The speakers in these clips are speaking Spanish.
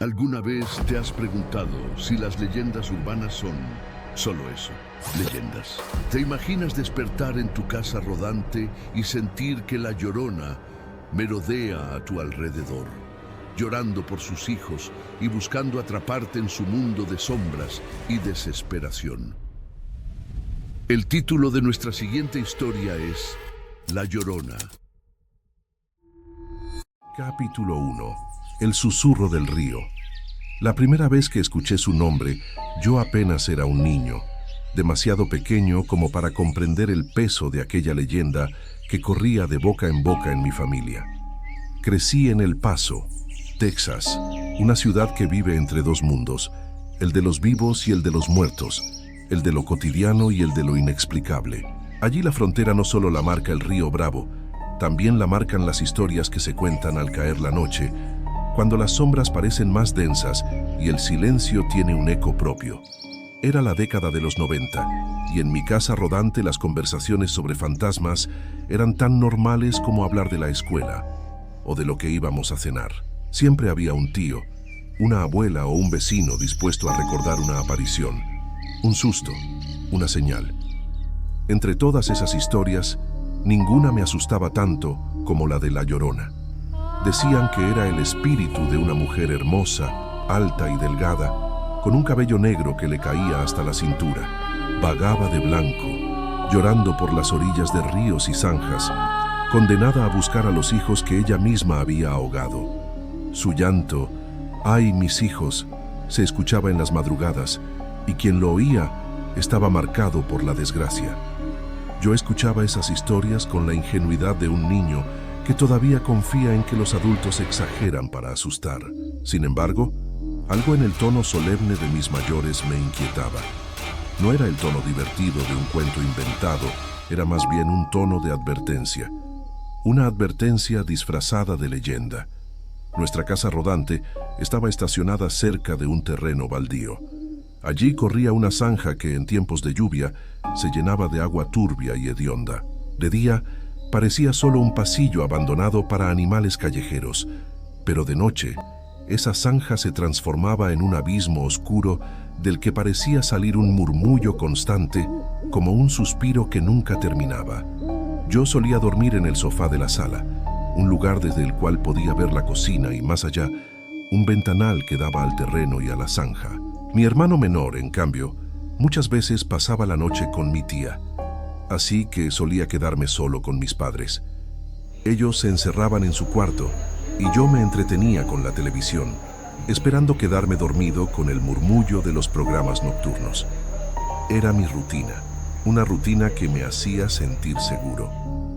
¿Alguna vez te has preguntado si las leyendas urbanas son solo eso, leyendas? ¿Te imaginas despertar en tu casa rodante y sentir que la Llorona merodea a tu alrededor, llorando por sus hijos y buscando atraparte en su mundo de sombras y desesperación? El título de nuestra siguiente historia es La Llorona. Capítulo 1. El susurro del río. La primera vez que escuché su nombre, yo apenas era un niño, demasiado pequeño como para comprender el peso de aquella leyenda que corría de boca en mi familia. Crecí en El Paso, Texas, una ciudad que vive entre dos mundos, el de los vivos y el de los muertos, el de lo cotidiano y el de lo inexplicable. Allí la frontera no solo la marca el río Bravo, también la marcan las historias que se cuentan al caer la noche, cuando las sombras parecen más densas y el silencio tiene un eco propio. Era la década de los 90, y en mi casa rodante las conversaciones sobre fantasmas eran tan normales como hablar de la escuela o de lo que íbamos a cenar. Siempre había un tío, una abuela o un vecino dispuesto a recordar una aparición, un susto, una señal. Entre todas esas historias, ninguna me asustaba tanto como la de La Llorona. Decían que era el espíritu de una mujer hermosa, alta y delgada, con un cabello negro que le caía hasta la cintura. Vagaba de blanco, llorando por las orillas de ríos y zanjas, condenada a buscar a los hijos que ella misma había ahogado. Su llanto, ¡ay, mis hijos!, se escuchaba en las madrugadas, y quien lo oía estaba marcado por la desgracia. Yo escuchaba esas historias con la ingenuidad de un niño que todavía confía en que los adultos exageran para asustar. Sin embargo, algo en el tono solemne de mis mayores me inquietaba. No era el tono divertido de un cuento inventado, era más bien un tono de advertencia. Una advertencia disfrazada de leyenda. Nuestra casa rodante estaba estacionada cerca de un terreno baldío. Allí corría una zanja que en tiempos de lluvia se llenaba de agua turbia y hedionda. De día, parecía solo un pasillo abandonado para animales callejeros, pero de noche, esa zanja se transformaba en un abismo oscuro del que parecía salir un murmullo constante, como un suspiro que nunca terminaba. Yo solía dormir en el sofá de la sala, un lugar desde el cual podía ver la cocina y, más allá, un ventanal que daba al terreno y a la zanja. Mi hermano menor, en cambio, muchas veces pasaba la noche con mi tía, así que solía quedarme solo con mis padres. Ellos se encerraban en su cuarto y yo me entretenía con la televisión, esperando quedarme dormido con el murmullo de los programas nocturnos. Era mi rutina, una rutina que me hacía sentir seguro.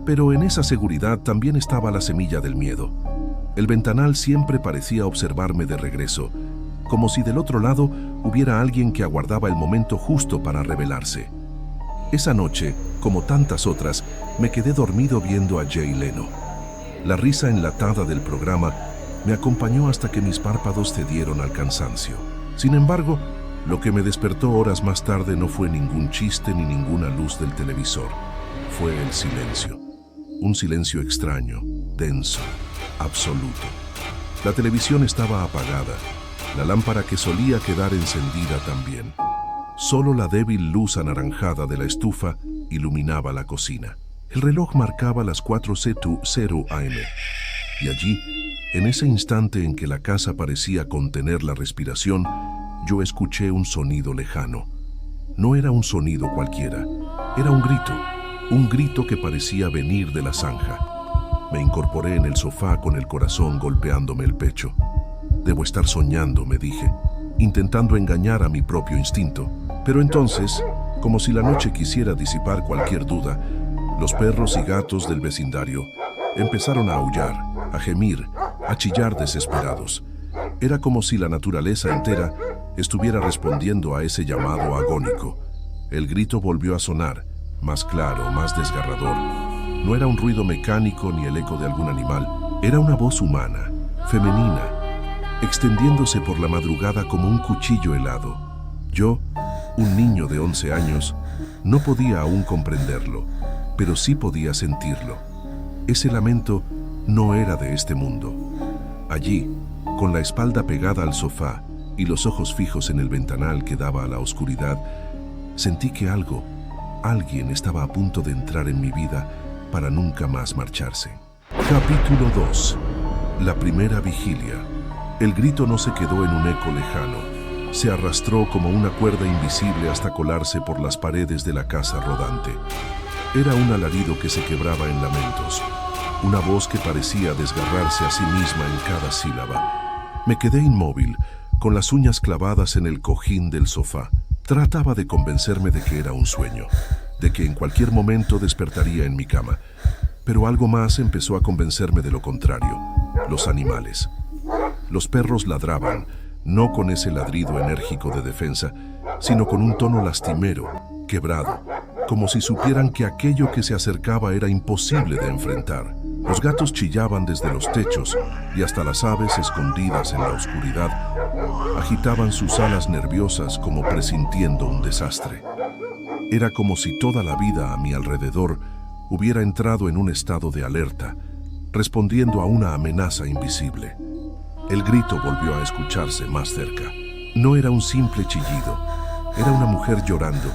Pero en esa seguridad también estaba la semilla del miedo. El ventanal siempre parecía observarme de regreso, como si del otro lado hubiera alguien que aguardaba el momento justo para revelarse. Esa noche, como tantas otras, me quedé dormido viendo a Jay Leno. La risa enlatada del programa me acompañó hasta que mis párpados cedieron al cansancio. Sin embargo, lo que me despertó horas más tarde no fue ningún chiste ni ninguna luz del televisor. Fue el silencio. Un silencio extraño, denso, absoluto. La televisión estaba apagada, la lámpara que solía quedar encendida también. Solo la débil luz anaranjada de la estufa iluminaba la cocina. El reloj marcaba las 4:00 AM. Y allí, en ese instante en que la casa parecía contener la respiración, yo escuché un sonido lejano. No era un sonido cualquiera, era un grito que parecía venir de la zanja. Me incorporé en el sofá con el corazón golpeándome el pecho. Debo estar soñando, me dije, intentando engañar a mi propio instinto. Pero entonces, como si la noche quisiera disipar cualquier duda, los perros y gatos del vecindario empezaron a aullar, a gemir, a chillar desesperados. Era como si la naturaleza entera estuviera respondiendo a ese llamado agónico. El grito volvió a sonar, más claro, más desgarrador. No era un ruido mecánico ni el eco de algún animal, era una voz humana, femenina, extendiéndose por la madrugada como un cuchillo helado. Yo, un niño de 11 años, no podía aún comprenderlo, pero sí podía sentirlo. Ese lamento no era de este mundo. Allí, con la espalda pegada al sofá y los ojos fijos en el ventanal que daba a la oscuridad, sentí que alguien estaba a punto de entrar en mi vida para nunca más marcharse. Capítulo 2. La primera vigilia. El grito no se quedó en un eco lejano. Se arrastró como una cuerda invisible hasta colarse por las paredes de la casa rodante. Era un alarido que se quebraba en lamentos, una voz que parecía desgarrarse a sí misma en cada sílaba. Me quedé inmóvil, con las uñas clavadas en el cojín del sofá. Trataba de convencerme de que era un sueño, de que en cualquier momento despertaría en mi cama. Pero algo más empezó a convencerme de lo contrario: los animales. Los perros ladraban, no con ese ladrido enérgico de defensa, sino con un tono lastimero, quebrado, como si supieran que aquello que se acercaba era imposible de enfrentar. Los gatos chillaban desde los techos y hasta las aves escondidas en la oscuridad agitaban sus alas nerviosas como presintiendo un desastre. Era como si toda la vida a mi alrededor hubiera entrado en un estado de alerta, respondiendo a una amenaza invisible. El grito volvió a escucharse más cerca. No era un simple chillido, era una mujer llorando,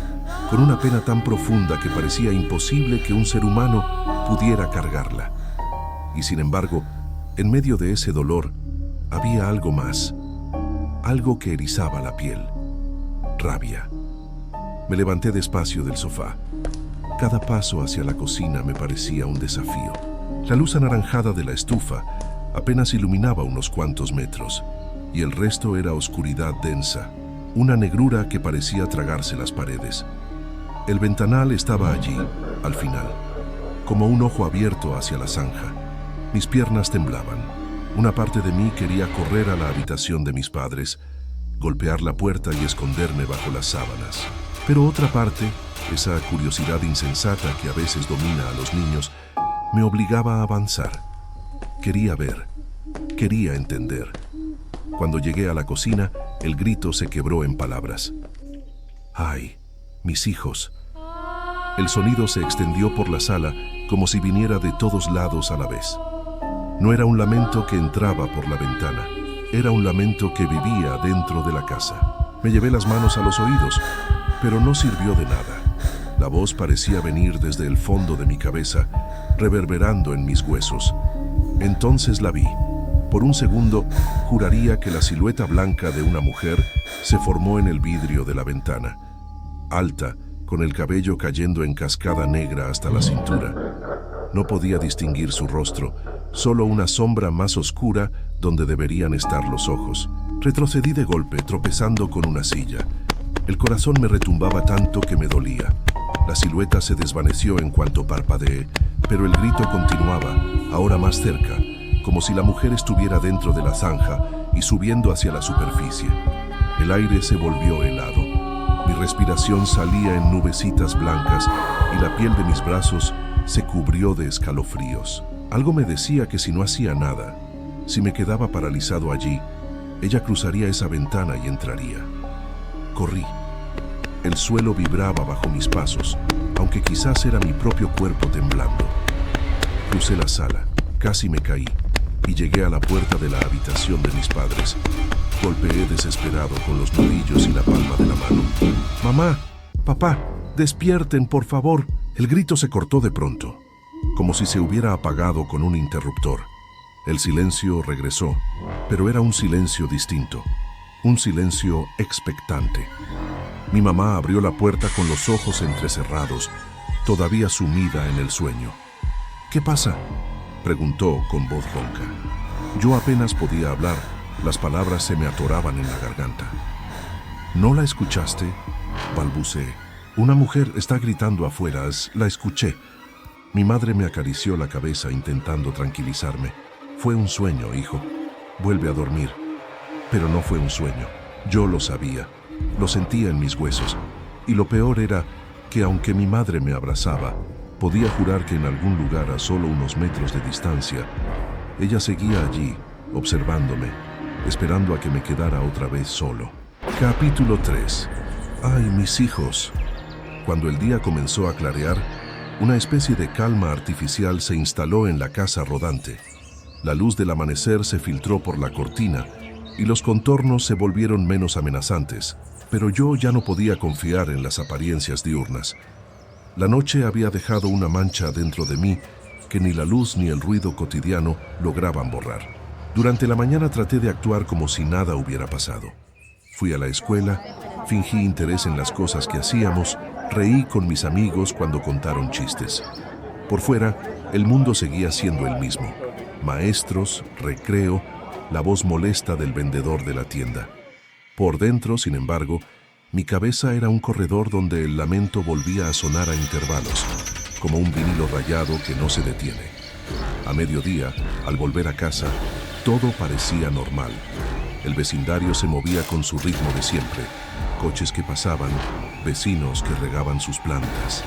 con una pena tan profunda que parecía imposible que un ser humano pudiera cargarla. Y sin embargo, en medio de ese dolor, había algo más, algo que erizaba la piel: rabia. Me levanté despacio del sofá. Cada paso hacia la cocina me parecía un desafío. La luz anaranjada de la estufa apenas iluminaba unos cuantos metros, y el resto era oscuridad densa, una negrura que parecía tragarse las paredes. El ventanal estaba allí, al final, como un ojo abierto hacia la zanja. Mis piernas temblaban. Una parte de mí quería correr a la habitación de mis padres, golpear la puerta y esconderme bajo las sábanas. Pero otra parte, esa curiosidad insensata que a veces domina a los niños, me obligaba a avanzar. Quería ver, quería entender. Cuando llegué a la cocina, el grito se quebró en palabras. ¡Ay, mis hijos! El sonido se extendió por la sala como si viniera de todos lados a la vez. No era un lamento que entraba por la ventana, era un lamento que vivía dentro de la casa. Me llevé las manos a los oídos, pero no sirvió de nada. La voz parecía venir desde el fondo de mi cabeza, reverberando en mis huesos. Entonces la vi. Por un segundo, juraría que la silueta blanca de una mujer se formó en el vidrio de la ventana. Alta, con el cabello cayendo en cascada negra hasta la cintura. No podía distinguir su rostro, solo una sombra más oscura donde deberían estar los ojos. Retrocedí de golpe, tropezando con una silla. El corazón me retumbaba tanto que me dolía. La silueta se desvaneció en cuanto parpadeé, pero el grito continuaba, ahora más cerca, como si la mujer estuviera dentro de la zanja y subiendo hacia la superficie. El aire se volvió helado. Mi respiración salía en nubecitas blancas y la piel de mis brazos se cubrió de escalofríos. Algo me decía que si no hacía nada, si me quedaba paralizado allí, ella cruzaría esa ventana y entraría. Corrí. El suelo vibraba bajo mis pasos, aunque quizás era mi propio cuerpo temblando. Crucé la sala, casi me caí, y llegué a la puerta de la habitación de mis padres. Golpeé desesperado con los nudillos y la palma de la mano. «Mamá, papá, despierten, por favor». El grito se cortó de pronto, como si se hubiera apagado con un interruptor. El silencio regresó, pero era un silencio distinto, un silencio expectante. Mi mamá abrió la puerta con los ojos entrecerrados, todavía sumida en el sueño. «¿Qué pasa?», preguntó con voz ronca. Yo apenas podía hablar, las palabras se me atoraban en la garganta. «¿No la escuchaste?», balbuceé. «Una mujer está gritando afuera, la escuché». Mi madre me acarició la cabeza intentando tranquilizarme. «Fue un sueño, hijo. Vuelve a dormir». Pero no fue un sueño. Yo lo sabía, lo sentía en mis huesos. Y lo peor era que aunque mi madre me abrazaba, podía jurar que en algún lugar a solo unos metros de distancia, ella seguía allí, observándome, esperando a que me quedara otra vez solo. Capítulo 3. ¡Ay, mis hijos! Cuando el día comenzó a clarear, una especie de calma artificial se instaló en la casa rodante. La luz del amanecer se filtró por la cortina y los contornos se volvieron menos amenazantes, pero yo ya no podía confiar en las apariencias diurnas. La noche había dejado una mancha dentro de mí que ni la luz ni el ruido cotidiano lograban borrar. Durante la mañana traté de actuar como si nada hubiera pasado. Fui a la escuela, fingí interés en las cosas que hacíamos, reí con mis amigos cuando contaron chistes. Por fuera, el mundo seguía siendo el mismo. Maestros, recreo, la voz molesta del vendedor de la tienda. Por dentro, sin embargo, mi cabeza era un corredor donde el lamento volvía a sonar a intervalos, como un vinilo rayado que no se detiene. A mediodía, al volver a casa, todo parecía normal. El vecindario se movía con su ritmo de siempre. Coches que pasaban, vecinos que regaban sus plantas.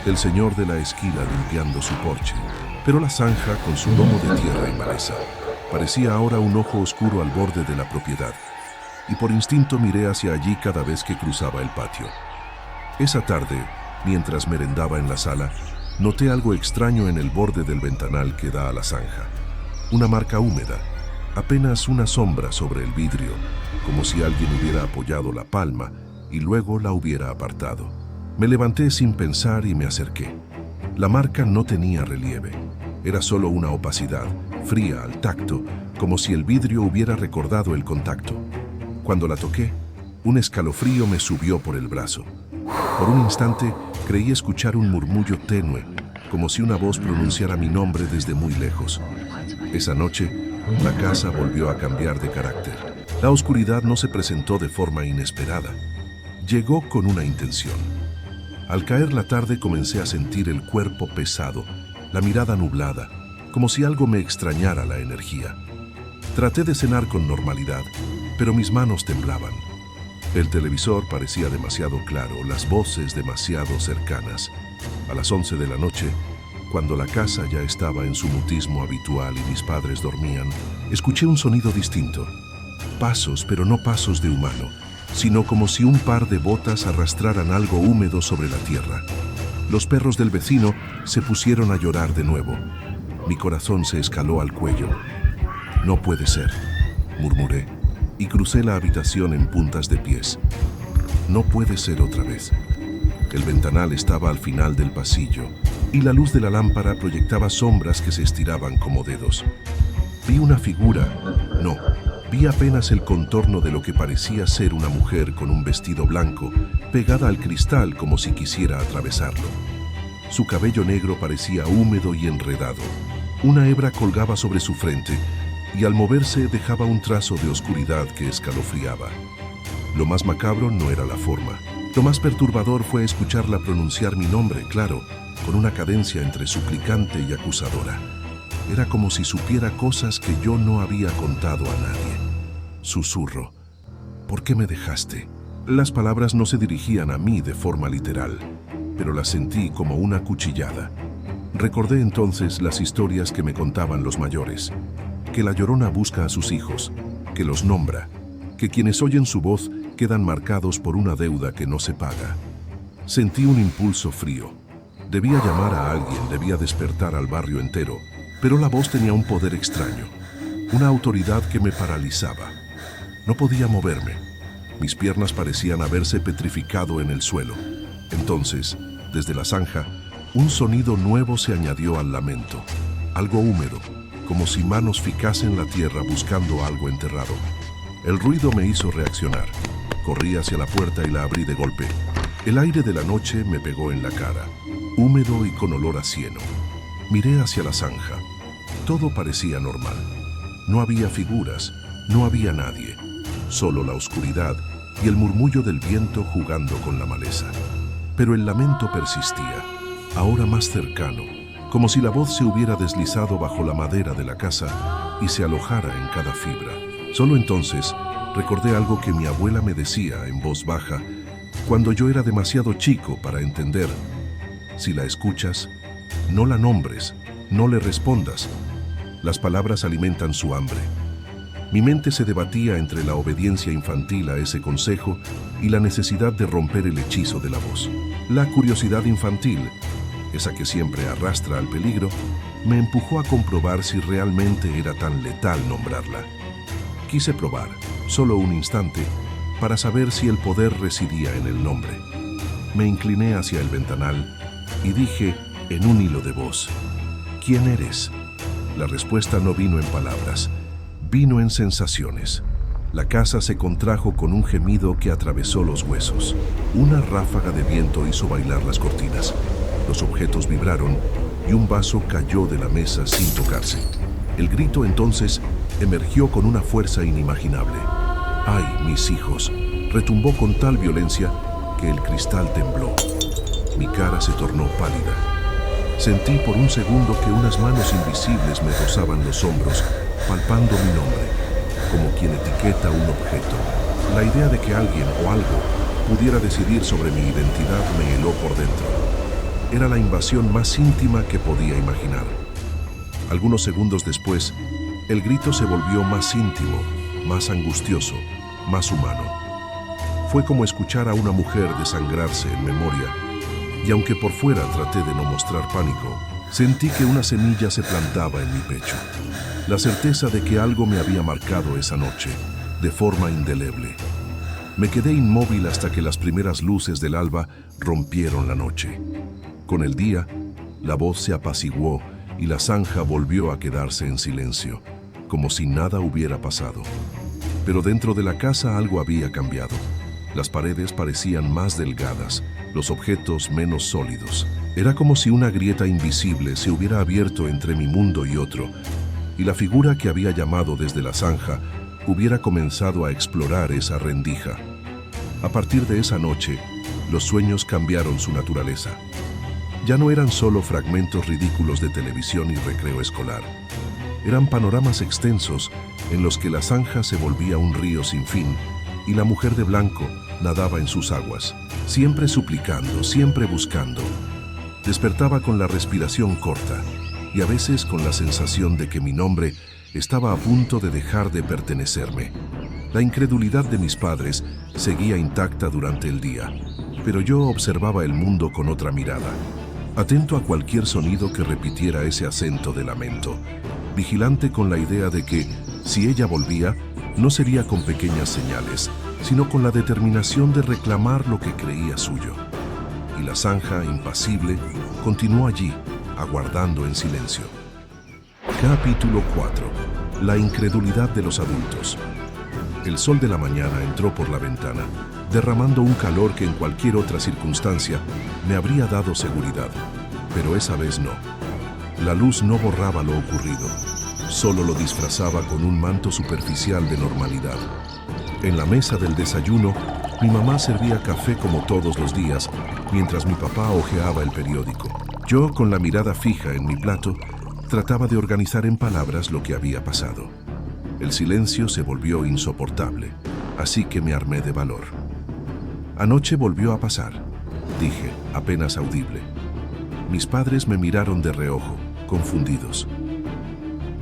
El señor de la esquina limpiando su porche. Pero la zanja, con su lomo de tierra y maleza, parecía ahora un ojo oscuro al borde de la propiedad. Y por instinto miré hacia allí cada vez que cruzaba el patio. Esa tarde, mientras merendaba en la sala, noté algo extraño en el borde del ventanal que da a la zanja. Una marca húmeda, apenas una sombra sobre el vidrio, como si alguien hubiera apoyado la palma y luego la hubiera apartado. Me levanté sin pensar y me acerqué. La marca no tenía relieve. Era solo una opacidad, fría al tacto, como si el vidrio hubiera recordado el contacto. Cuando la toqué, un escalofrío me subió por el brazo. Por un instante creí escuchar un murmullo tenue, como si una voz pronunciara mi nombre desde muy lejos. Esa noche, la casa volvió a cambiar de carácter. La oscuridad no se presentó de forma inesperada. Llegó con una intención. Al caer la tarde comencé a sentir el cuerpo pesado, la mirada nublada, como si algo me extrañara la energía. Traté de cenar con normalidad, pero mis manos temblaban. El televisor parecía demasiado claro, las voces demasiado cercanas. A las 11 de la noche, cuando la casa ya estaba en su mutismo habitual y mis padres dormían, escuché un sonido distinto. Pasos, pero no pasos de humano, sino como si un par de botas arrastraran algo húmedo sobre la tierra. Los perros del vecino se pusieron a llorar de nuevo. Mi corazón se escaló al cuello. No puede ser, murmuré, y crucé la habitación en puntas de pies. No puede ser otra vez. El ventanal estaba al final del pasillo, y la luz de la lámpara proyectaba sombras que se estiraban como dedos. Vi una figura. No, vi apenas el contorno de lo que parecía ser una mujer con un vestido blanco, pegada al cristal como si quisiera atravesarlo. Su cabello negro parecía húmedo y enredado. Una hebra colgaba sobre su frente, y al moverse dejaba un trazo de oscuridad que escalofriaba. Lo más macabro no era la forma. Lo más perturbador fue escucharla pronunciar mi nombre, claro, con una cadencia entre suplicante y acusadora. Era como si supiera cosas que yo no había contado a nadie. Susurro. ¿Por qué me dejaste? Las palabras no se dirigían a mí de forma literal, pero las sentí como una cuchillada. Recordé entonces las historias que me contaban los mayores, que la Llorona busca a sus hijos, que los nombra, que quienes oyen su voz quedan marcados por una deuda que no se paga. Sentí un impulso frío. Debía llamar a alguien, debía despertar al barrio entero, pero la voz tenía un poder extraño, una autoridad que me paralizaba. No podía moverme. Mis piernas parecían haberse petrificado en el suelo. Entonces, desde la zanja, un sonido nuevo se añadió al lamento, algo húmedo, como si manos ficasen la tierra buscando algo enterrado. El ruido me hizo reaccionar. Corrí hacia la puerta y la abrí de golpe. El aire de la noche me pegó en la cara, húmedo y con olor a cieno. Miré hacia la zanja. Todo parecía normal. No había figuras, no había nadie, solo la oscuridad y el murmullo del viento jugando con la maleza. Pero el lamento persistía, ahora más cercano, como si la voz se hubiera deslizado bajo la madera de la casa y se alojara en cada fibra. Solo entonces recordé algo que mi abuela me decía en voz baja cuando yo era demasiado chico para entender. Si la escuchas, no la nombres, no le respondas. Las palabras alimentan su hambre. Mi mente se debatía entre la obediencia infantil a ese consejo y la necesidad de romper el hechizo de la voz. La curiosidad infantil, esa que siempre arrastra al peligro, me empujó a comprobar si realmente era tan letal nombrarla. Quise probar, solo un instante, para saber si el poder residía en el nombre. Me incliné hacia el ventanal y dije en un hilo de voz: ¿Quién eres? La respuesta no vino en palabras, vino en sensaciones. La casa se contrajo con un gemido que atravesó los huesos. Una ráfaga de viento hizo bailar las cortinas. Los objetos vibraron y un vaso cayó de la mesa sin tocarse. El grito entonces emergió con una fuerza inimaginable. ¡Ay, mis hijos! Retumbó con tal violencia que el cristal tembló. Mi cara se tornó pálida. Sentí por un segundo que unas manos invisibles me rozaban los hombros, palpando mi nombre, como quien etiqueta un objeto. La idea de que alguien o algo pudiera decidir sobre mi identidad me heló por dentro. Era la invasión más íntima que podía imaginar. Algunos segundos después, el grito se volvió más íntimo, más angustioso, más humano. Fue como escuchar a una mujer desangrarse en memoria, y aunque por fuera traté de no mostrar pánico, sentí que una semilla se plantaba en mi pecho. La certeza de que algo me había marcado esa noche, de forma indeleble. Me quedé inmóvil hasta que las primeras luces del alba rompieron la noche. Con el día, la voz se apaciguó y la zanja volvió a quedarse en silencio, como si nada hubiera pasado. Pero dentro de la casa algo había cambiado. Las paredes parecían más delgadas, los objetos menos sólidos. Era como si una grieta invisible se hubiera abierto entre mi mundo y otro, y la figura que había llamado desde la zanja hubiera comenzado a explorar esa rendija. A partir de esa noche, los sueños cambiaron su naturaleza. Ya no eran solo fragmentos ridículos de televisión y recreo escolar. Eran panoramas extensos en los que la zanja se volvía un río sin fin y la mujer de blanco nadaba en sus aguas, siempre suplicando, siempre buscando. Despertaba con la respiración corta y a veces con la sensación de que mi nombre estaba a punto de dejar de pertenecerme. La incredulidad de mis padres seguía intacta durante el día, pero yo observaba el mundo con otra mirada, atento a cualquier sonido que repitiera ese acento de lamento, vigilante con la idea de que, si ella volvía, no sería con pequeñas señales, sino con la determinación de reclamar lo que creía suyo. Y la zanja, impasible, continuó allí, aguardando en silencio. Capítulo 4. La incredulidad de los adultos. El sol de la mañana entró por la ventana, derramando un calor que en cualquier otra circunstancia me habría dado seguridad, pero esa vez no. La luz no borraba lo ocurrido, solo lo disfrazaba con un manto superficial de normalidad. En la mesa del desayuno, mi mamá servía café como todos los días, mientras mi papá hojeaba el periódico. Yo, con la mirada fija en mi plato, trataba de organizar en palabras lo que había pasado. El silencio se volvió insoportable, así que me armé de valor. Anoche volvió a pasar, dije, apenas audible. Mis padres me miraron de reojo, confundidos.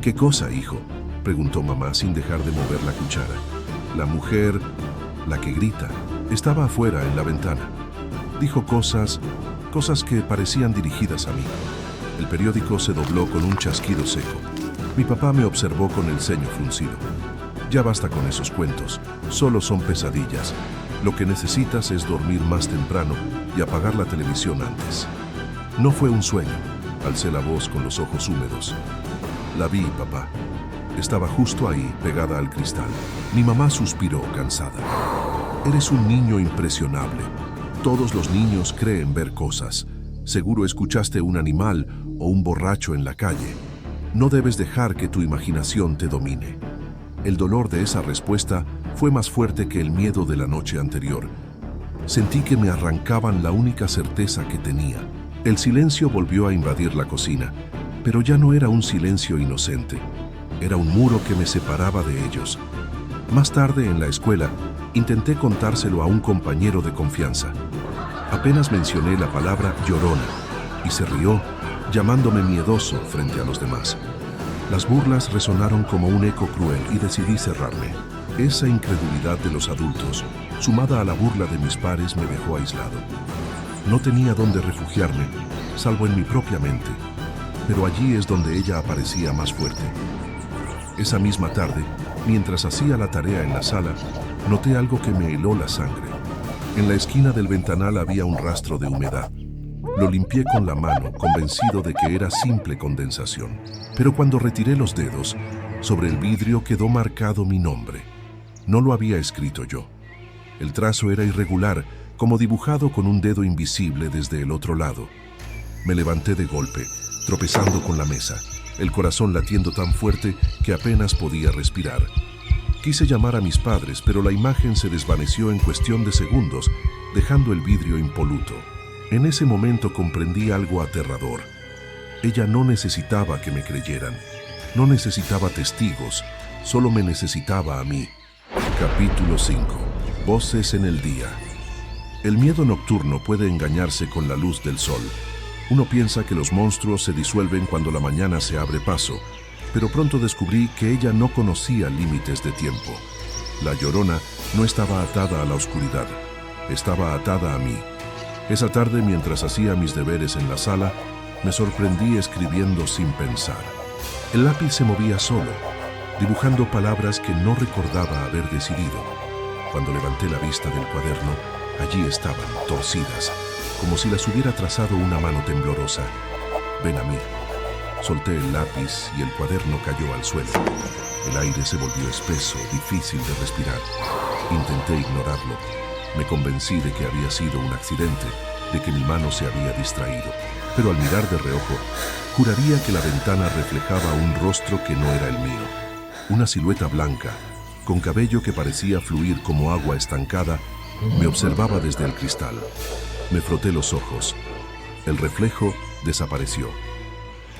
¿Qué cosa, hijo?, preguntó mamá sin dejar de mover la cuchara. La mujer, la que grita, estaba afuera en la ventana. Dijo cosas que parecían dirigidas a mí. El periódico se dobló con un chasquido seco. Mi papá me observó con el ceño fruncido. Ya basta con esos cuentos, solo son pesadillas. Lo que necesitas es dormir más temprano y apagar la televisión antes. No fue un sueño, alcé la voz con los ojos húmedos. La vi, papá. Estaba justo ahí, pegada al cristal. Mi mamá suspiró, cansada. Eres un niño impresionable. Todos los niños creen ver cosas. Seguro escuchaste un animal o un borracho en la calle. No debes dejar que tu imaginación te domine. El dolor de esa respuesta fue más fuerte que el miedo de la noche anterior. Sentí que me arrancaban la única certeza que tenía. El silencio volvió a invadir la cocina, pero ya no era un silencio inocente. Era un muro que me separaba de ellos. Más tarde, en la escuela, intenté contárselo a un compañero de confianza. Apenas mencioné la palabra llorona y se rió, llamándome miedoso frente a los demás. Las burlas resonaron como un eco cruel y decidí cerrarme. Esa incredulidad de los adultos, sumada a la burla de mis pares, me dejó aislado. No tenía dónde refugiarme, salvo en mi propia mente. pero allí es donde ella aparecía más fuerte. Esa misma tarde, mientras hacía la tarea en la sala, noté algo que me heló la sangre. En la esquina del ventanal había un rastro de humedad. Lo limpié con la mano, convencido de que era simple condensación. Pero cuando retiré los dedos, sobre el vidrio quedó marcado mi nombre. No lo había escrito yo. El trazo era irregular, como dibujado con un dedo invisible desde el otro lado. Me levanté de golpe, tropezando con la mesa, el corazón latiendo tan fuerte que apenas podía respirar. Quise llamar a mis padres, pero la imagen se desvaneció en cuestión de segundos, dejando el vidrio impoluto. En ese momento comprendí algo aterrador. Ella no necesitaba que me creyeran. No necesitaba testigos, solo me necesitaba a mí. Capítulo 5. Voces en el día. El miedo nocturno puede engañarse con la luz del sol. Uno piensa que los monstruos se disuelven cuando la mañana se abre paso, pero pronto descubrí que ella no conocía límites de tiempo. La Llorona no estaba atada a la oscuridad, estaba atada a mí. Esa tarde, mientras hacía mis deberes en la sala, me sorprendí escribiendo sin pensar. El lápiz se movía solo, dibujando palabras que no recordaba haber decidido. Cuando levanté la vista del cuaderno, allí estaban, torcidas, como si las hubiera trazado una mano temblorosa. Ven a mí. Solté el lápiz y el cuaderno cayó al suelo. El aire se volvió espeso, difícil de respirar. Intenté ignorarlo. Me convencí de que había sido un accidente, de que mi mano se había distraído. Pero al mirar de reojo, juraría que la ventana reflejaba un rostro que no era el mío. Una silueta blanca, con cabello que parecía fluir como agua estancada, me observaba desde el cristal. Me froté los ojos. El reflejo desapareció.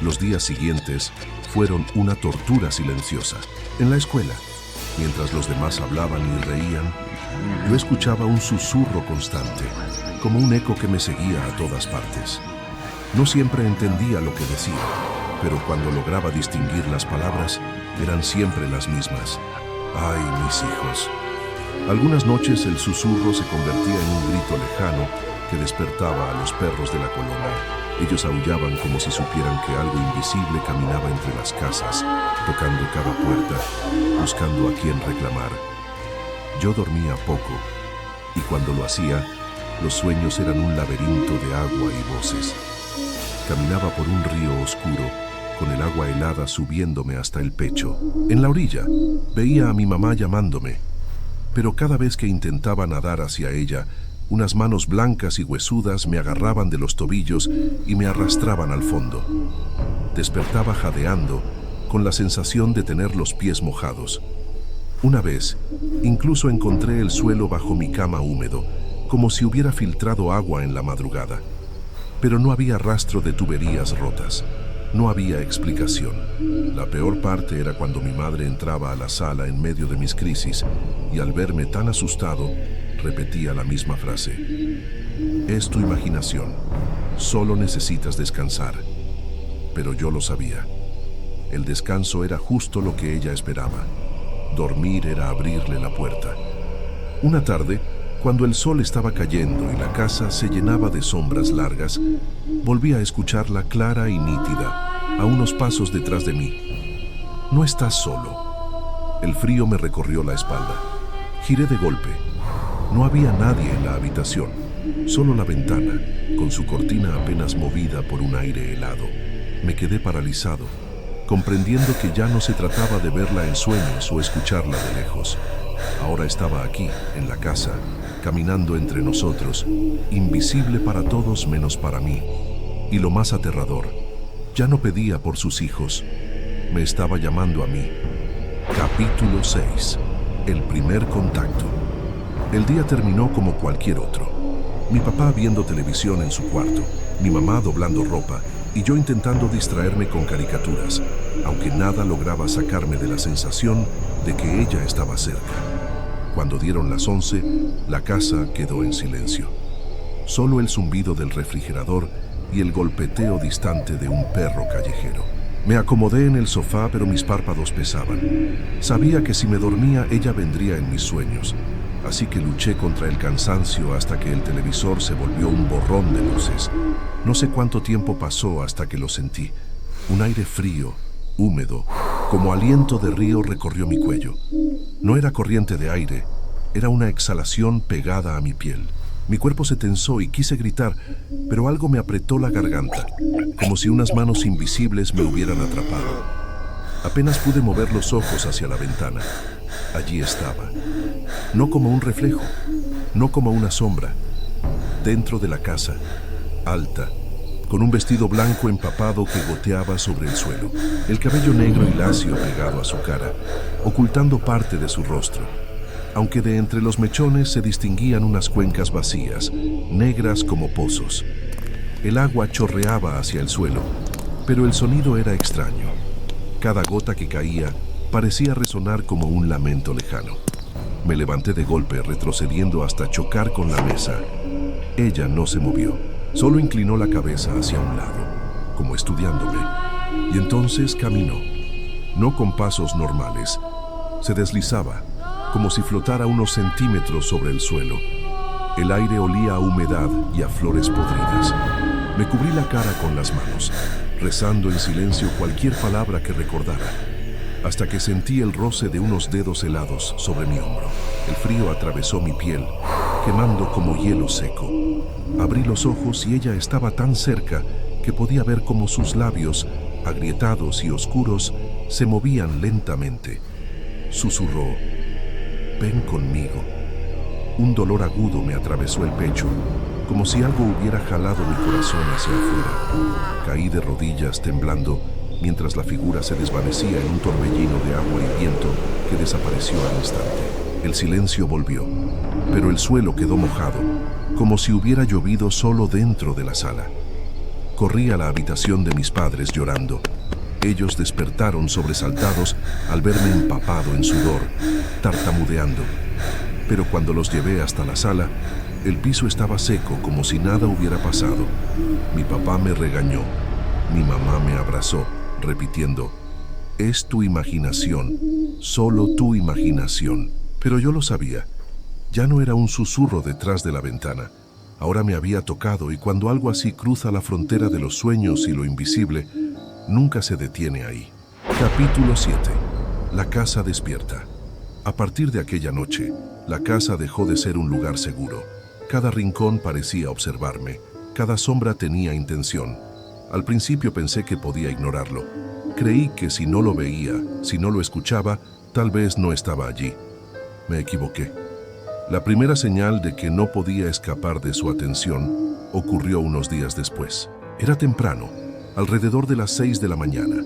Los días siguientes fueron una tortura silenciosa. En la escuela, mientras los demás hablaban y reían, yo escuchaba un susurro constante, como un eco que me seguía a todas partes. No siempre entendía lo que decía, pero cuando lograba distinguir las palabras, eran siempre las mismas. ¡Ay, mis hijos! Algunas noches el susurro se convertía en un grito lejano que despertaba a los perros de la colonia. Ellos aullaban como si supieran que algo invisible caminaba entre las casas, tocando cada puerta, buscando a quien reclamar. Yo dormía poco, y cuando lo hacía, los sueños eran un laberinto de agua y voces. Caminaba por un río oscuro, con el agua helada subiéndome hasta el pecho. En la orilla, veía a mi mamá llamándome, pero cada vez que intentaba nadar hacia ella, unas manos blancas y huesudas me agarraban de los tobillos y me arrastraban al fondo. Despertaba jadeando, con la sensación de tener los pies mojados. Una vez, incluso encontré el suelo bajo mi cama húmedo, como si hubiera filtrado agua en la madrugada. Pero no había rastro de tuberías rotas. No había explicación. La peor parte era cuando mi madre entraba a la sala en medio de mis crisis y al verme tan asustado, repetía la misma frase. Es tu imaginación. Solo necesitas descansar. Pero yo lo sabía. El descanso era justo lo que ella esperaba. Dormir era abrirle la puerta. Una tarde, cuando el sol estaba cayendo y la casa se llenaba de sombras largas, volví a escucharla clara y nítida, a unos pasos detrás de mí. No estás solo. El frío me recorrió la espalda. Giré de golpe. No había nadie en la habitación, solo la ventana, con su cortina apenas movida por un aire helado. Me quedé paralizado, comprendiendo que ya no se trataba de verla en sueños o escucharla de lejos. Ahora estaba aquí, en la casa, caminando entre nosotros, invisible para todos menos para mí. Y lo más aterrador, ya no pedía por sus hijos, me estaba llamando a mí. Capítulo 6. El primer contacto. El día terminó como cualquier otro. Mi papá viendo televisión en su cuarto, mi mamá doblando ropa y yo intentando distraerme con caricaturas, aunque nada lograba sacarme de la sensación de que ella estaba cerca. Cuando dieron las 11, la casa quedó en silencio. Solo el zumbido del refrigerador y el golpeteo distante de un perro callejero. Me acomodé en el sofá, pero mis párpados pesaban. Sabía que si me dormía, ella vendría en mis sueños. Así que luché contra el cansancio hasta que el televisor se volvió un borrón de luces. No sé cuánto tiempo pasó hasta que lo sentí. Un aire frío, húmedo, como aliento de río recorrió mi cuello. No era corriente de aire, era una exhalación pegada a mi piel. Mi cuerpo se tensó y quise gritar, pero algo me apretó la garganta, como si unas manos invisibles me hubieran atrapado. Apenas pude mover los ojos hacia la ventana. Allí estaba. No como un reflejo, no como una sombra. Dentro de la casa, alta, con un vestido blanco empapado que goteaba sobre el suelo, el cabello negro y lacio pegado a su cara, ocultando parte de su rostro, aunque de entre los mechones se distinguían unas cuencas vacías, negras como pozos. El agua chorreaba hacia el suelo, pero el sonido era extraño. Cada gota que caía parecía resonar como un lamento lejano. Me levanté de golpe, retrocediendo hasta chocar con la mesa. Ella no se movió, solo inclinó la cabeza hacia un lado, como estudiándome, y entonces caminó, no con pasos normales. Se deslizaba, como si flotara unos centímetros sobre el suelo. El aire olía a humedad y a flores podridas. Me cubrí la cara con las manos, rezando en silencio cualquier palabra que recordara, hasta que sentí el roce de unos dedos helados sobre mi hombro. El frío atravesó mi piel, quemando como hielo seco. Abrí los ojos y ella estaba tan cerca que podía ver cómo sus labios, agrietados y oscuros, se movían lentamente. Susurró: «Ven conmigo». Un dolor agudo me atravesó el pecho, como si algo hubiera jalado mi corazón hacia afuera. Caí de rodillas temblando, mientras la figura se desvanecía en un torbellino de agua y viento que desapareció al instante. El silencio volvió, pero el suelo quedó mojado, como si hubiera llovido solo dentro de la sala. Corrí a la habitación de mis padres llorando. Ellos despertaron sobresaltados al verme empapado en sudor, tartamudeando. Pero cuando los llevé hasta la sala, el piso estaba seco como si nada hubiera pasado. Mi papá me regañó, mi mamá me abrazó, repitiendo: «Es tu imaginación, solo tu imaginación». Pero yo lo sabía. Ya no era un susurro detrás de la ventana. Ahora me había tocado, y cuando algo así cruza la frontera de los sueños y lo invisible, nunca se detiene ahí. Capítulo 7. La casa despierta. A partir de aquella noche, la casa dejó de ser un lugar seguro. Cada rincón parecía observarme, cada sombra tenía intención. Al principio pensé que podía ignorarlo. Creí que si no lo veía, si no lo escuchaba, tal vez no estaba allí. Me equivoqué. La primera señal de que no podía escapar de su atención ocurrió unos días después. Era temprano, alrededor de las 6 de la mañana.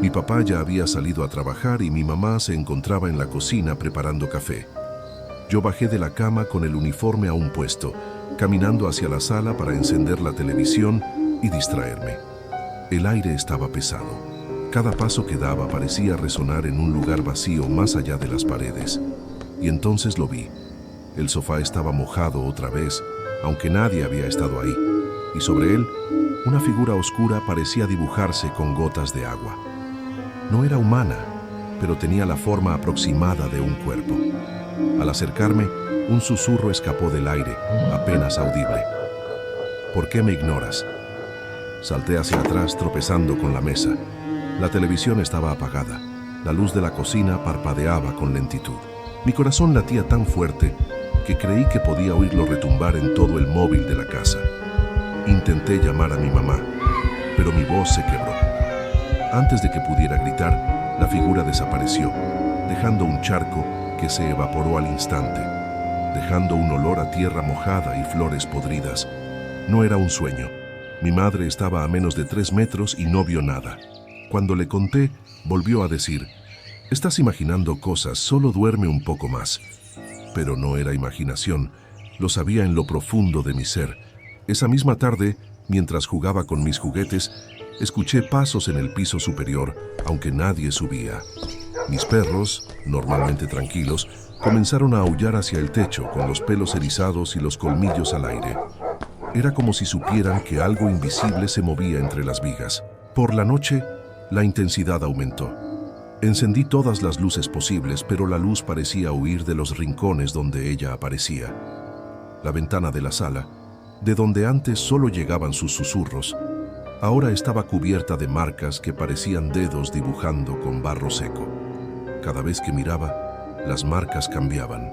Mi papá ya había salido a trabajar y mi mamá se encontraba en la cocina preparando café. Yo bajé de la cama con el uniforme aún puesto, caminando hacia la sala para encender la televisión y distraerme. El aire estaba pesado. Cada paso que daba parecía resonar en un lugar vacío más allá de las paredes. Y entonces lo vi. El sofá estaba mojado otra vez, aunque nadie había estado ahí, y sobre él, una figura oscura parecía dibujarse con gotas de agua. No era humana, pero tenía la forma aproximada de un cuerpo. Al acercarme, un susurro escapó del aire, apenas audible. «¿Por qué me ignoras?». Salté hacia atrás, tropezando con la mesa. La televisión estaba apagada. La luz de la cocina parpadeaba con lentitud. Mi corazón latía tan fuerte que creí que podía oírlo retumbar en todo el móvil de la casa. Intenté llamar a mi mamá, pero mi voz se quebró. Antes de que pudiera gritar, la figura desapareció, dejando un charco que se evaporó al instante, dejando un olor a tierra mojada y flores podridas. No era un sueño. Mi madre estaba a menos de 3 metros y no vio nada. Cuando le conté, volvió a decir: «Estás imaginando cosas, solo duerme un poco más». Pero no era imaginación, lo sabía en lo profundo de mi ser. Esa misma tarde, mientras jugaba con mis juguetes, escuché pasos en el piso superior, aunque nadie subía. Mis perros, normalmente tranquilos, comenzaron a aullar hacia el techo con los pelos erizados y los colmillos al aire. Era como si supieran que algo invisible se movía entre las vigas. Por la noche, la intensidad aumentó. Encendí todas las luces posibles, pero la luz parecía huir de los rincones donde ella aparecía. La ventana de la sala, de donde antes solo llegaban sus susurros, Ahora estaba cubierta de marcas que parecían dedos dibujando con barro seco. Cada vez que miraba, las marcas cambiaban.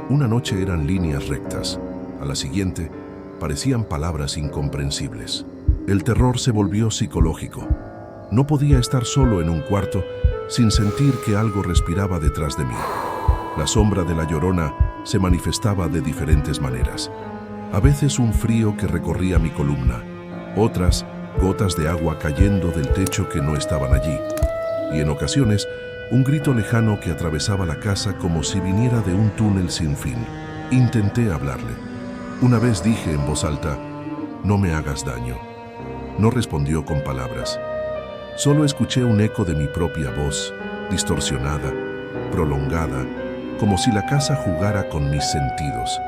Una noche eran líneas rectas, a la siguiente parecían palabras incomprensibles. El terror se volvió psicológico. No podía estar solo en un cuarto sin sentir que algo respiraba detrás de mí. La sombra de la Llorona se manifestaba de diferentes maneras. A veces un frío que recorría mi columna, otras gotas de agua cayendo del techo que no estaban allí, y en ocasiones un grito lejano que atravesaba la casa como si viniera de un túnel sin fin. Intenté hablarle. Una vez dije en voz alta, «No me hagas daño». No respondió con palabras. Solo escuché un eco de mi propia voz, distorsionada, prolongada, como si la casa jugara con mis sentidos.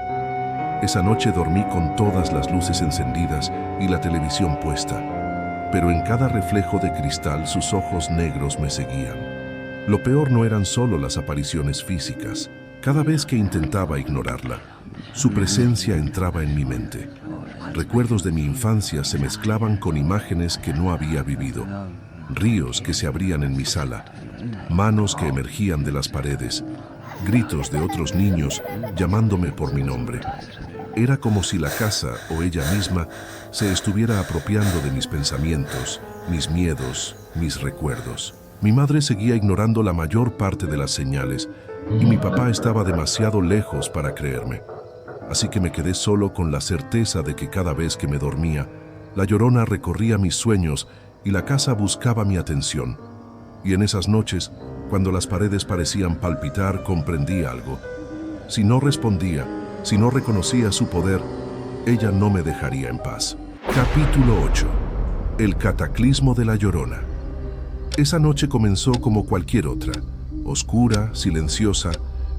Esa noche dormí con todas las luces encendidas y la televisión puesta, pero en cada reflejo de cristal sus ojos negros me seguían. Lo peor no eran solo las apariciones físicas. Cada vez que intentaba ignorarla, su presencia entraba en mi mente. Recuerdos de mi infancia se mezclaban con imágenes que no había vivido. Ríos que se abrían en mi sala, manos que emergían de las paredes, gritos de otros niños llamándome por mi nombre. Era como si la casa o ella misma se estuviera apropiando de mis pensamientos, mis miedos, mis recuerdos. Mi madre seguía ignorando la mayor parte de las señales y mi papá estaba demasiado lejos para creerme. Así que me quedé solo con la certeza de que cada vez que me dormía, la Llorona recorría mis sueños y la casa buscaba mi atención. Y en esas noches, cuando las paredes parecían palpitar, comprendí algo. Si no respondía, si no reconocía su poder, ella no me dejaría en paz. Capítulo 8. El cataclismo de la Llorona. Esa noche comenzó como cualquier otra, oscura, silenciosa,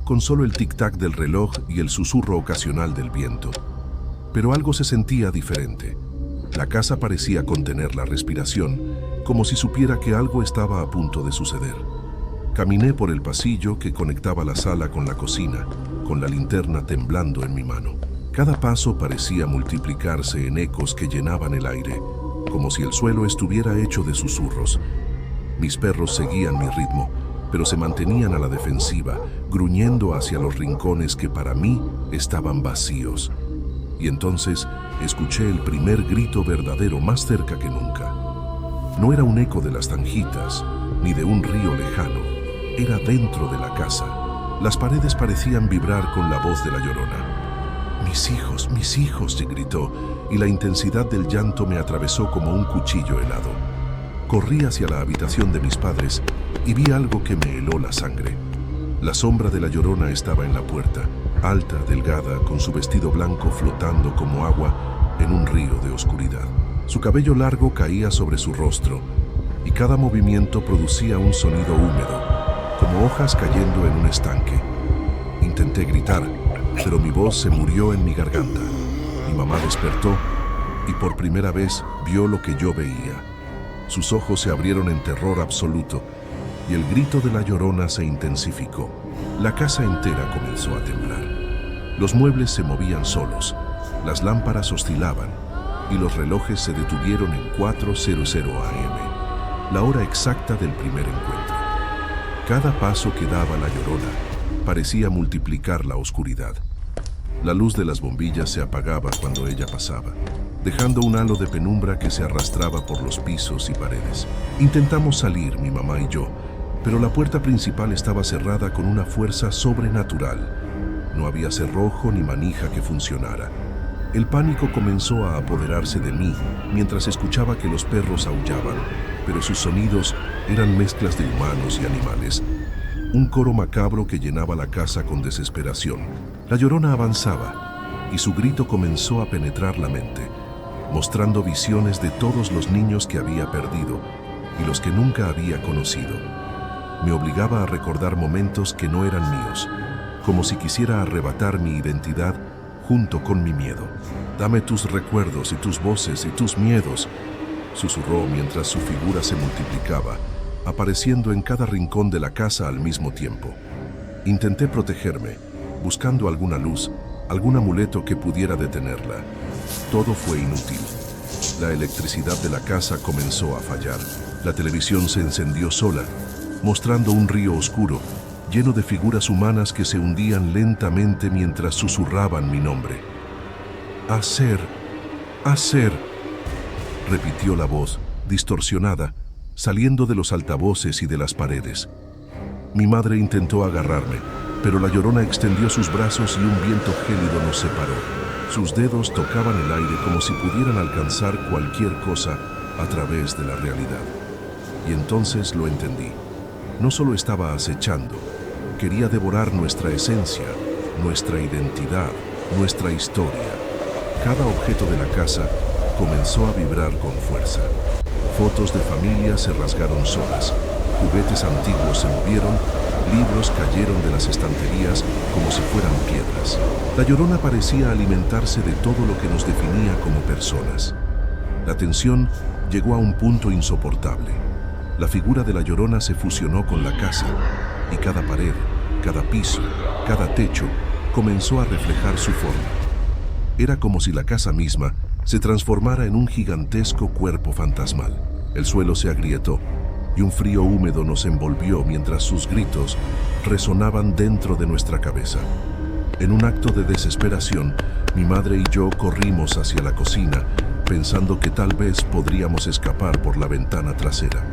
con solo el tic-tac del reloj y el susurro ocasional del viento. Pero algo se sentía diferente. La casa parecía contener la respiración, como si supiera que algo estaba a punto de suceder. Caminé por el pasillo que conectaba la sala con la cocina, con la linterna temblando en mi mano. Cada paso parecía multiplicarse en ecos que llenaban el aire, como si el suelo estuviera hecho de susurros. Mis perros seguían mi ritmo, pero se mantenían a la defensiva, gruñendo hacia los rincones que para mí estaban vacíos. Y entonces escuché el primer grito verdadero más cerca que nunca. No era un eco de las tanjitas, ni de un río lejano. Era dentro de la casa. Las paredes parecían vibrar con la voz de la Llorona. Mis hijos!», se gritó, y la intensidad del llanto me atravesó como un cuchillo helado. Corrí hacia la habitación de mis padres y vi algo que me heló la sangre. La sombra de la Llorona estaba en la puerta, alta, delgada, con su vestido blanco flotando como agua en un río de oscuridad. Su cabello largo caía sobre su rostro y cada movimiento producía un sonido húmedo, como hojas cayendo en un estanque. Intenté gritar, pero mi voz se murió en mi garganta. Mi mamá despertó y por primera vez vio lo que yo veía. Sus ojos se abrieron en terror absoluto y el grito de la Llorona se intensificó. La casa entera comenzó a temblar. Los muebles se movían solos, las lámparas oscilaban y los relojes se detuvieron en 4:00 AM, la hora exacta del primer encuentro. Cada paso que daba la Llorona parecía multiplicar la oscuridad. La luz de las bombillas se apagaba cuando ella pasaba, dejando un halo de penumbra que se arrastraba por los pisos y paredes. Intentamos salir, mi mamá y yo, pero la puerta principal estaba cerrada con una fuerza sobrenatural. No había cerrojo ni manija que funcionara. El pánico comenzó a apoderarse de mí mientras escuchaba que los perros aullaban, pero sus sonidos eran mezclas de humanos y animales. Un coro macabro que llenaba la casa con desesperación. La Llorona avanzaba y su grito comenzó a penetrar la mente, mostrando visiones de todos los niños que había perdido y los que nunca había conocido. Me obligaba a recordar momentos que no eran míos, como si quisiera arrebatar mi identidad junto con mi miedo. «Dame tus recuerdos y tus voces y tus miedos», susurró mientras su figura se multiplicaba, apareciendo en cada rincón de la casa al mismo tiempo. Intenté protegerme, buscando alguna luz, algún amuleto que pudiera detenerla. Todo fue inútil. La electricidad de la casa comenzó a fallar. La televisión se encendió sola, mostrando un río oscuro, lleno de figuras humanas que se hundían lentamente mientras susurraban mi nombre. «Acer, Acer», repitió la voz, distorsionada, saliendo de los altavoces y de las paredes. Mi madre intentó agarrarme, pero la Llorona extendió sus brazos y un viento gélido nos separó. Sus dedos tocaban el aire como si pudieran alcanzar cualquier cosa a través de la realidad. Y entonces lo entendí. No solo estaba acechando, quería devorar nuestra esencia, nuestra identidad, nuestra historia. Cada objeto de la casa comenzó a vibrar con fuerza. Fotos de familia se rasgaron solas, juguetes antiguos se movieron, libros cayeron de las estanterías como si fueran piedras. La Llorona parecía alimentarse de todo lo que nos definía como personas. La tensión llegó a un punto insoportable. La figura de la Llorona se fusionó con la casa, y cada pared, cada piso, cada techo comenzó a reflejar su forma. Era como si la casa misma se transformara en un gigantesco cuerpo fantasmal. El suelo se agrietó y un frío húmedo nos envolvió mientras sus gritos resonaban dentro de nuestra cabeza. En un acto de desesperación, mi madre y yo corrimos hacia la cocina, pensando que tal vez podríamos escapar por la ventana trasera.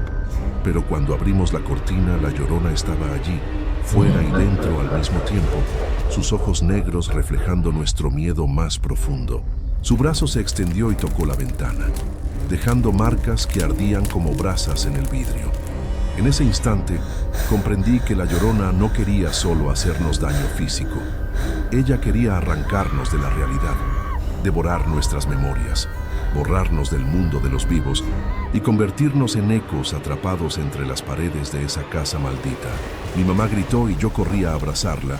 Pero cuando abrimos la cortina, la Llorona estaba allí, fuera y dentro al mismo tiempo, sus ojos negros reflejando nuestro miedo más profundo. Su brazo se extendió y tocó la ventana, dejando marcas que ardían como brasas en el vidrio. En ese instante, comprendí que la Llorona no quería solo hacernos daño físico. Ella quería arrancarnos de la realidad, devorar nuestras memorias, borrarnos del mundo de los vivos y convertirnos en ecos atrapados entre las paredes de esa casa maldita. Mi mamá gritó y yo corrí a abrazarla,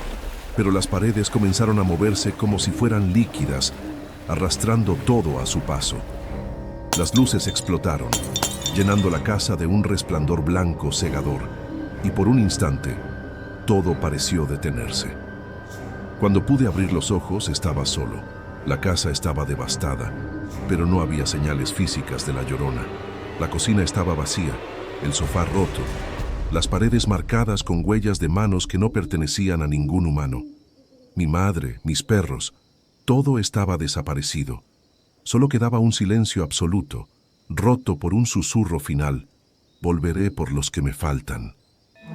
pero las paredes comenzaron a moverse como si fueran líquidas, arrastrando todo a su paso. Las luces explotaron, llenando la casa de un resplandor blanco cegador, y por un instante, todo pareció detenerse. Cuando pude abrir los ojos, estaba solo. La casa estaba devastada, pero no había señales físicas de la Llorona. La cocina estaba vacía, el sofá roto, las paredes marcadas con huellas de manos que no pertenecían a ningún humano. Mi madre, mis perros, todo estaba desaparecido. Solo quedaba un silencio absoluto, roto por un susurro final. Volveré por los que me faltan.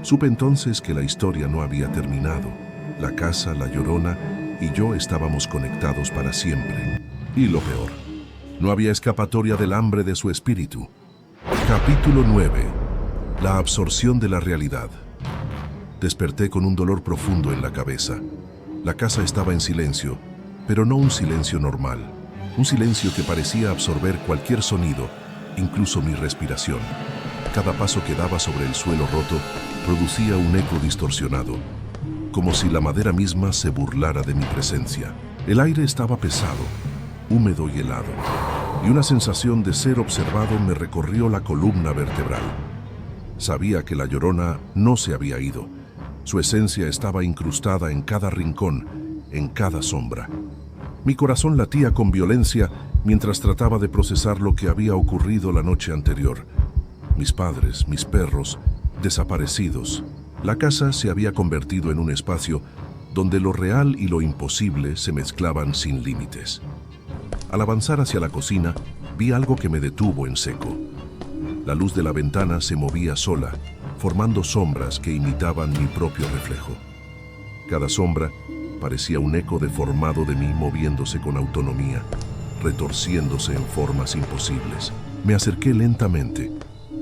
Supe entonces que la historia no había terminado. La casa, la Llorona y yo estábamos conectados para siempre. Y lo peor, no había escapatoria del hambre de su espíritu. Capítulo 9. La absorción de la realidad. Desperté con un dolor profundo en la cabeza. La casa estaba en silencio, pero no un silencio normal. Un silencio que parecía absorber cualquier sonido, incluso mi respiración. Cada paso que daba sobre el suelo roto producía un eco distorsionado, como si la madera misma se burlara de mi presencia. El aire estaba pesado, húmedo y helado, y una sensación de ser observado me recorrió la columna vertebral. Sabía que la Llorona no se había ido. Su esencia estaba incrustada en cada rincón, en cada sombra. Mi corazón latía con violencia mientras trataba de procesar lo que había ocurrido la noche anterior. Mis padres, mis perros, desaparecidos. La casa se había convertido en un espacio donde lo real y lo imposible se mezclaban sin límites. Al avanzar hacia la cocina, vi algo que me detuvo en seco. La luz de la ventana se movía sola, formando sombras que imitaban mi propio reflejo. Cada sombra parecía un eco deformado de mí moviéndose con autonomía, retorciéndose en formas imposibles. Me acerqué lentamente,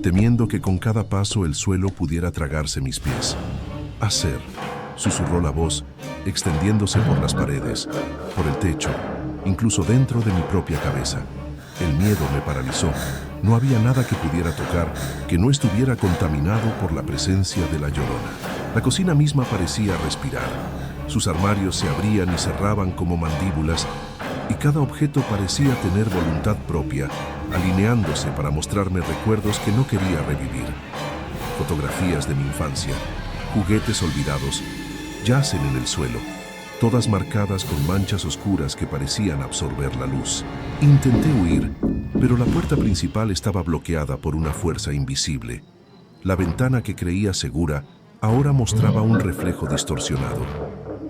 temiendo que con cada paso el suelo pudiera tragarse mis pies. «Acer», susurró la voz, extendiéndose por las paredes, por el techo, incluso dentro de mi propia cabeza. El miedo me paralizó. No había nada que pudiera tocar que no estuviera contaminado por la presencia de la Llorona. La cocina misma parecía respirar. Sus armarios se abrían y cerraban como mandíbulas, y cada objeto parecía tener voluntad propia, alineándose para mostrarme recuerdos que no quería revivir. Fotografías de mi infancia, juguetes olvidados, yacen en el suelo, todas marcadas con manchas oscuras que parecían absorber la luz. Intenté huir, pero la puerta principal estaba bloqueada por una fuerza invisible. La ventana que creía segura ahora mostraba un reflejo distorsionado.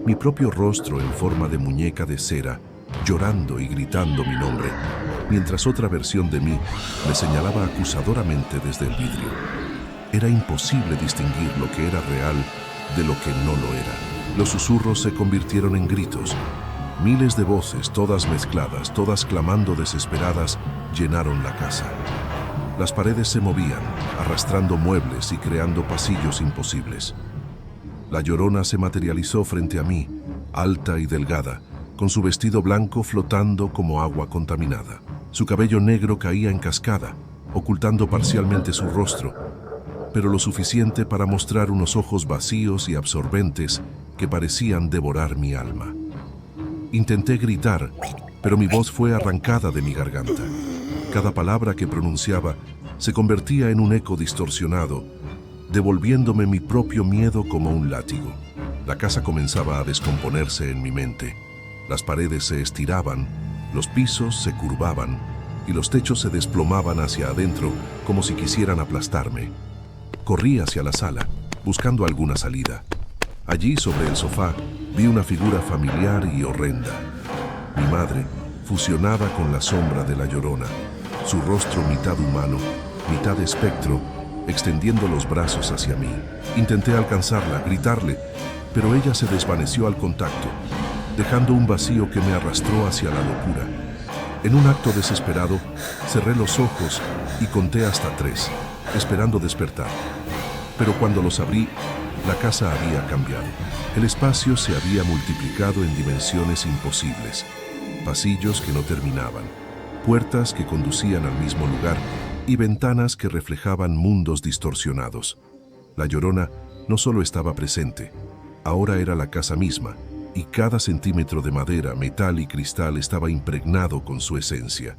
Mi propio rostro en forma de muñeca de cera, llorando y gritando mi nombre, mientras otra versión de mí me señalaba acusadoramente desde el vidrio. Era imposible distinguir lo que era real de lo que no lo era. Los susurros se convirtieron en gritos. Miles de voces, todas mezcladas, todas clamando desesperadas, llenaron la casa. Las paredes se movían, arrastrando muebles y creando pasillos imposibles. La Llorona se materializó frente a mí, alta y delgada, con su vestido blanco flotando como agua contaminada. Su cabello negro caía en cascada, ocultando parcialmente su rostro, pero lo suficiente para mostrar unos ojos vacíos y absorbentes que parecían devorar mi alma. Intenté gritar, pero mi voz fue arrancada de mi garganta. Cada palabra que pronunciaba se convertía en un eco distorsionado, devolviéndome mi propio miedo como un látigo. La casa comenzaba a descomponerse en mi mente. Las paredes se estiraban, los pisos se curvaban y los techos se desplomaban hacia adentro como si quisieran aplastarme. Corrí hacia la sala, buscando alguna salida. Allí, sobre el sofá, vi una figura familiar y horrenda. Mi madre, fusionada con la sombra de la Llorona, su rostro mitad humano, mitad espectro, extendiendo los brazos hacia mí. Intenté alcanzarla, gritarle, pero ella se desvaneció al contacto, dejando un vacío que me arrastró hacia la locura. En un acto desesperado, cerré los ojos y conté hasta 3, esperando despertar. Pero cuando los abrí, la casa había cambiado. El espacio se había multiplicado en dimensiones imposibles. Pasillos que no terminaban, puertas que conducían al mismo lugar y ventanas que reflejaban mundos distorsionados. La Llorona no solo estaba presente, ahora era la casa misma, y cada centímetro de madera, metal y cristal estaba impregnado con su esencia.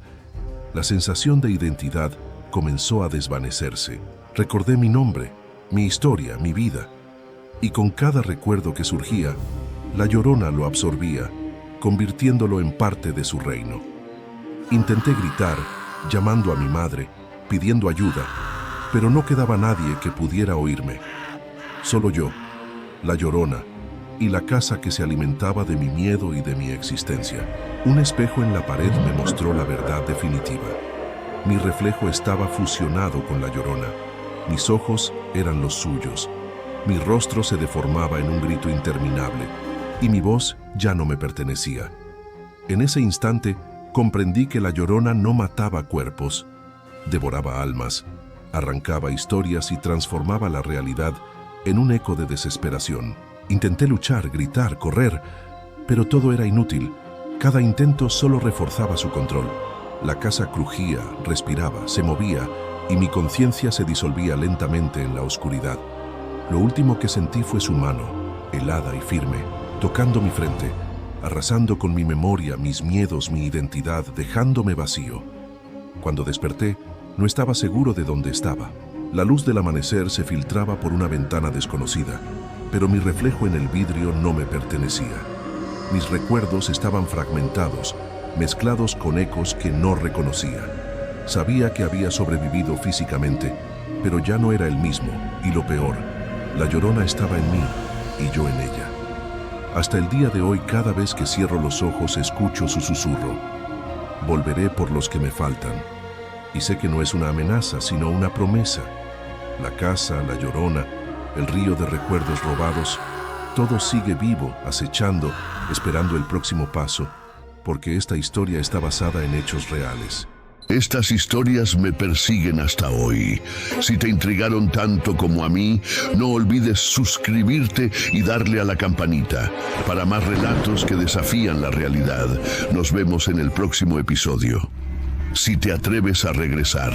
La sensación de identidad comenzó a desvanecerse. Recordé mi nombre, mi historia, mi vida, y con cada recuerdo que surgía, la Llorona lo absorbía, convirtiéndolo en parte de su reino. Intenté gritar, llamando a mi madre, pidiendo ayuda, pero no quedaba nadie que pudiera oírme. Solo yo, la Llorona, y la casa que se alimentaba de mi miedo y de mi existencia. Un espejo en la pared me mostró la verdad definitiva. Mi reflejo estaba fusionado con la Llorona. Mis ojos eran los suyos. Mi rostro se deformaba en un grito interminable, y mi voz ya no me pertenecía. En ese instante, comprendí que la Llorona no mataba cuerpos, devoraba almas, arrancaba historias y transformaba la realidad en un eco de desesperación. Intenté luchar, gritar, correr, pero todo era inútil. Cada intento solo reforzaba su control. La casa crujía, respiraba, se movía, y mi conciencia se disolvía lentamente en la oscuridad. Lo último que sentí fue su mano, helada y firme, tocando mi frente, arrasando con mi memoria, mis miedos, mi identidad, dejándome vacío. Cuando desperté, no estaba seguro de dónde estaba. La luz del amanecer se filtraba por una ventana desconocida, pero mi reflejo en el vidrio no me pertenecía. Mis recuerdos estaban fragmentados, mezclados con ecos que no reconocía. Sabía que había sobrevivido físicamente, pero ya no era el mismo, y lo peor, la Llorona estaba en mí y yo en ella. Hasta el día de hoy, cada vez que cierro los ojos, escucho su susurro. Volveré por los que me faltan. Y sé que no es una amenaza, sino una promesa. La casa, la Llorona, el río de recuerdos robados, todo sigue vivo, acechando, esperando el próximo paso, porque esta historia está basada en hechos reales. Estas historias me persiguen hasta hoy. Si te intrigaron tanto como a mí, no olvides suscribirte y darle a la campanita para más relatos que desafían la realidad. Nos vemos en el próximo episodio. Si te atreves a regresar.